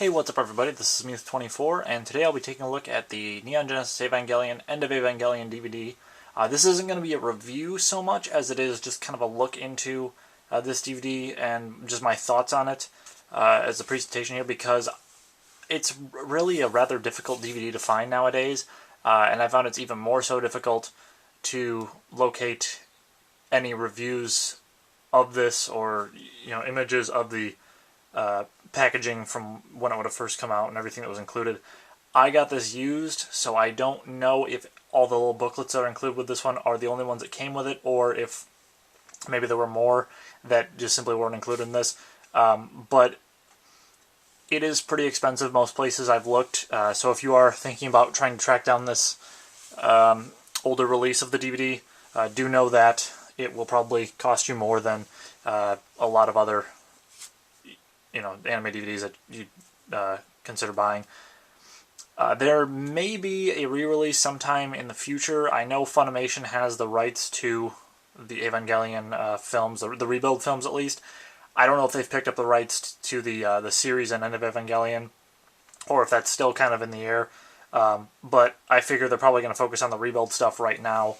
Hey, what's up everybody, this is Muth24, and today I'll be taking a look at the Neon Genesis Evangelion End of Evangelion DVD. This isn't going to be a review so much as it is just kind of a look into this DVD and just my thoughts on it as a presentation here, because it's really a rather difficult DVD to find nowadays, and I found it's even more so difficult to locate any reviews of this or images of the packaging from when it would have first come out and everything that was included. I got this used, so I don't know if all the little booklets that are included with this one are the only ones that came with it, or if maybe there were more that just simply weren't included in this. But it is pretty expensive most places I've looked, so if you are thinking about trying to track down this older release of the DVD, do know that it will probably cost you more than a lot of other anime DVDs that you consider buying. There may be a re-release sometime in the future. I know Funimation has the rights to the Evangelion films, the rebuild films at least. I don't know if they've picked up the rights to the series and End of Evangelion, or if that's still kind of in the air. But I figure they're probably going to focus on the rebuild stuff right now.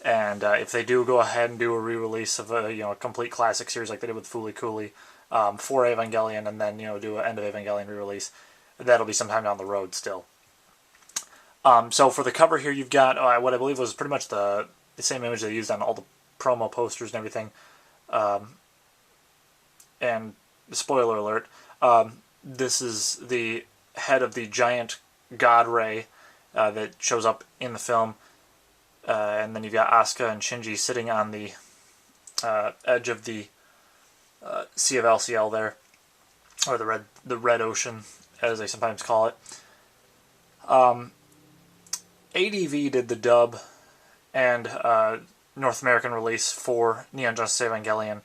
And if they do go ahead and do a re-release of a complete classic series like they did with Fooly Cooly for Evangelion, and then do an End of Evangelion re-release, that'll be sometime down the road still. So for the cover here, you've got what I believe was pretty much the same image they used on all the promo posters and everything. And spoiler alert, this is the head of the giant God Ray that shows up in the film. And then you've got Asuka and Shinji sitting on the edge of the Sea of LCL there, or the red ocean, as they sometimes call it. ADV did the dub and North American release for Neon Genesis Evangelion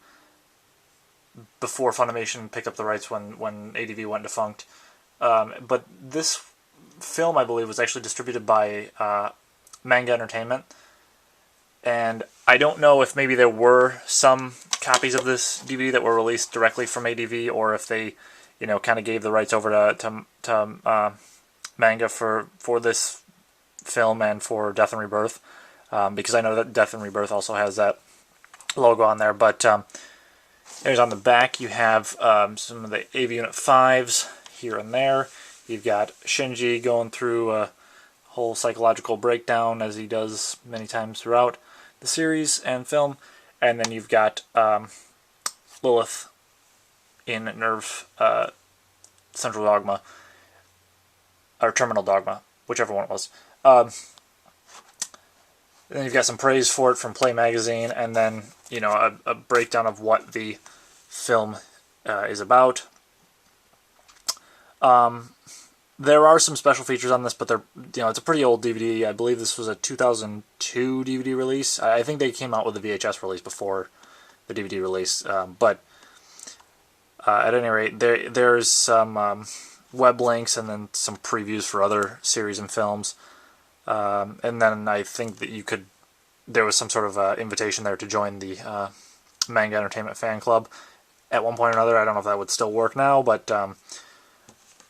before Funimation picked up the rights when ADV went defunct. But this film, I believe, was actually distributed by Manga Entertainment, and I don't know if maybe there were some copies of this DVD that were released directly from ADV, or if they kind of gave the rights over to Manga for this film and for Death and Rebirth, because I know that Death and Rebirth also has that logo on there. But there's on the back, you have some of the AV Unit 5s here and there. You've got Shinji going through a whole psychological breakdown, as he does many times throughout the series and film. And then you've got Lilith in Nerve Central Dogma, or Terminal Dogma, whichever one it was. Then you've got some praise for it from Play Magazine, and then a breakdown of what the film is about. There are some special features on this, but they're it's a pretty old DVD. I believe this was a 2002 DVD release. I think they came out with the VHS release before the DVD release. But at any rate, there's some web links and then some previews for other series and films. And then I think that there was some sort of invitation there to join the Manga Entertainment fan club at one point or another. I don't know if that would still work now, but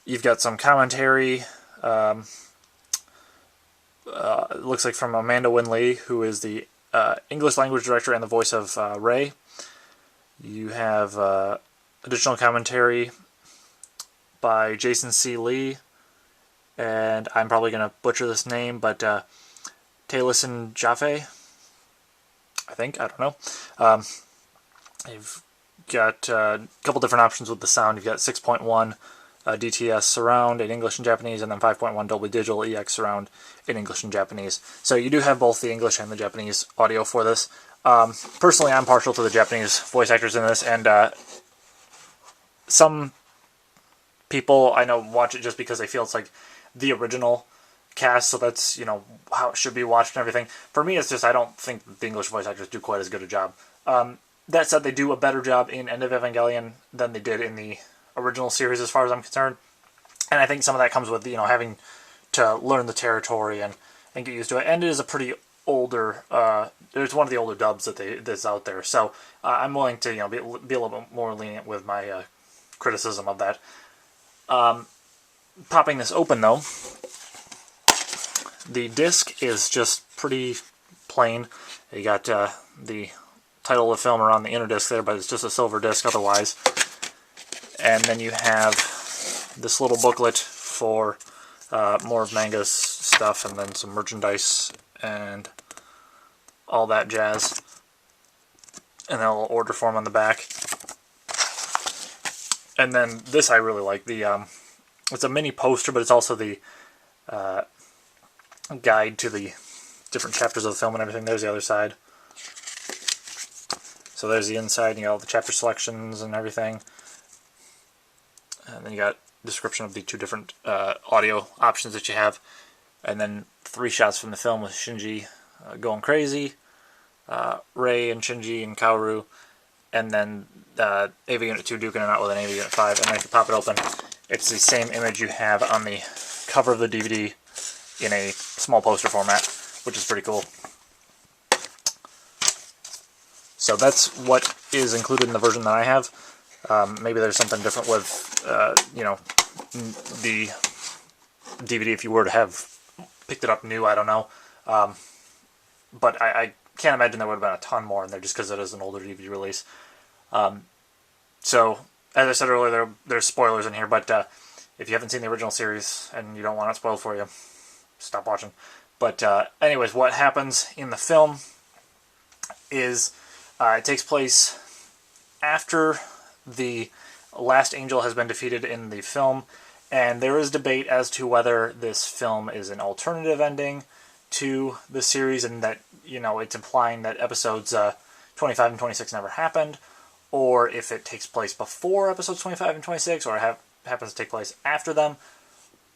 you've got some commentary, looks like from Amanda Wynn Lee, who is the English language director and the voice of Ray. You have additional commentary by Jason C. Lee, and I'm probably going to butcher this name, but Taliesin Jaffe, I don't know. You've got a couple different options with the sound. You've got 6.1 DTS surround in English and Japanese, and then 5.1 Dolby Digital EX surround in English and Japanese. So you do have both the English and the Japanese audio for this. Personally, I'm partial to the Japanese voice actors in this, and some people I know watch it just because they feel it's like the original cast, so that's how it should be watched and everything. For me, it's just I don't think the English voice actors do quite as good a job. That said, they do a better job in End of Evangelion than they did in the original series, as far as I'm concerned. And I think some of that comes with having to learn the territory and get used to it. And it is a pretty older, it's one of the older dubs that's out there. So I'm willing to be a little bit more lenient with my criticism of that. Popping this open, though, the disc is just pretty plain. You got the title of the film around the inner disc there, but it's just a silver disc otherwise. And then you have this little booklet for more of manga's stuff, and then some merchandise and all that jazz. And then a little order form on the back. And then this I really like. It's a mini poster, but it's also the guide to the different chapters of the film and everything. There's the other side. So there's the inside, and you got all the chapter selections and everything. And then you got description of the two different audio options that you have. And then 3 shots from the film with Shinji going crazy, Rei and Shinji and Kaoru, and then AV Unit 2 duking it out with an AV Unit 5. And then if you pop it open, it's the same image you have on the cover of the DVD in a small poster format, which is pretty cool. So that's what is included in the version that I have. Maybe there's something different with, the DVD if you were to have picked it up new, I don't know. But I can't imagine there would have been a ton more in there just because it is an older DVD release. So, as I said earlier, there's spoilers in here, but if you haven't seen the original series and you don't want it spoiled for you, stop watching. But anyways, what happens in the film is it takes place after the last angel has been defeated in the film, and there is debate as to whether this film is an alternative ending to the series, and that, it's implying that episodes 25 and 26 never happened, or if it takes place before episodes 25 and 26, or happens to take place after them.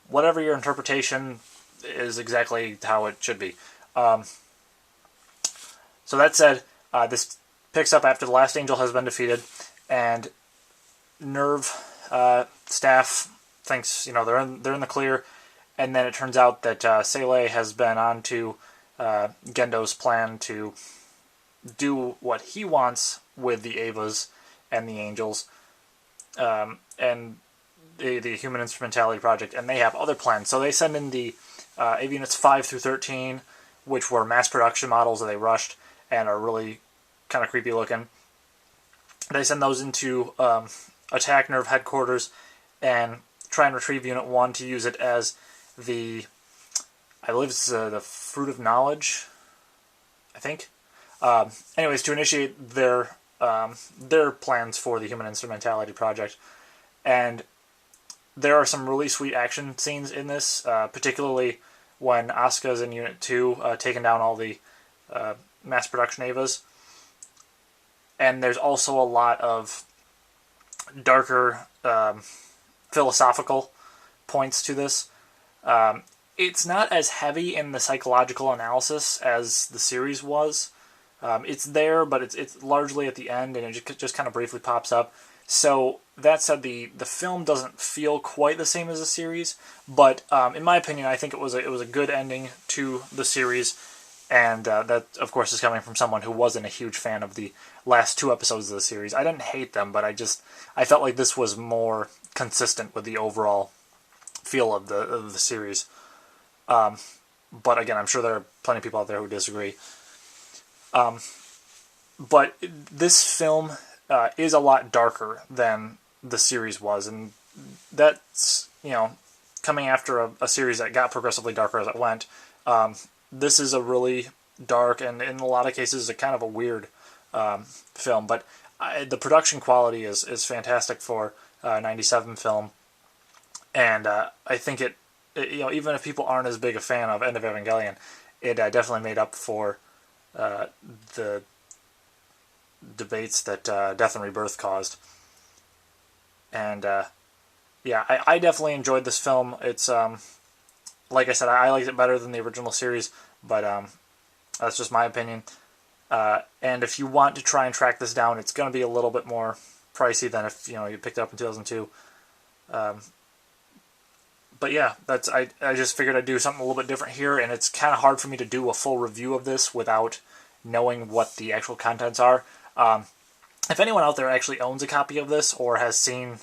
Whatever your interpretation is, exactly how it should be. So that said, this picks up after the last angel has been defeated, and Nerve staff thinks they're in the clear, and then it turns out that Seele has been on to Gendo's plan to do what he wants with the Evas and the Angels, and the Human Instrumentality Project, and they have other plans. So they send in the AV Units 5 through 13, which were mass production models that they rushed and are really kind of creepy looking. They send those into attack Nerve headquarters and try and retrieve Unit 1 to use it as I believe it's the Fruit of Knowledge, I think. Anyways, to initiate their plans for the Human Instrumentality Project. And there are some really sweet action scenes in this, particularly when Asuka's in Unit 2 taking down all the mass production Evas. And there's also a lot of darker philosophical points to this. It's not as heavy in the psychological analysis as the series was. It's there, but it's largely at the end, and it just kind of briefly pops up. So that said, the film doesn't feel quite the same as the series, but in my opinion, I think it was a good ending to the series, and that of course is coming from someone who wasn't a huge fan of the last 2 episodes of the series. I didn't hate them, but I felt like this was more consistent with the overall feel of the series. But again, I'm sure there are plenty of people out there who disagree. But this film is a lot darker than the series was, and that's, coming after a series that got progressively darker as it went. This is a really dark, and in a lot of cases, a kind of a weird film, but the production quality is fantastic for a 97 film, and I think it, even if people aren't as big a fan of End of Evangelion, it definitely made up for the debates that Death and Rebirth caused. And yeah, I definitely enjoyed this film. It's like I said, I liked it better than the original series, but that's just my opinion. And if you want to try and track this down, it's going to be a little bit more pricey than if you picked it up in 2002. But yeah, I just figured I'd do something a little bit different here, and it's kind of hard for me to do a full review of this without knowing what the actual contents are. If anyone out there actually owns a copy of this or has seen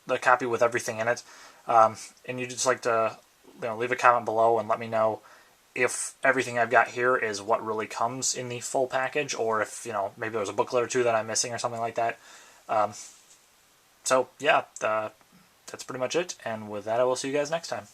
the copy with everything in it, and you'd just like to leave a comment below and let me know if everything I've got here is what really comes in the full package, or if maybe there's a booklet or two that I'm missing or something like that. So yeah, that's pretty much it. And with that, I will see you guys next time.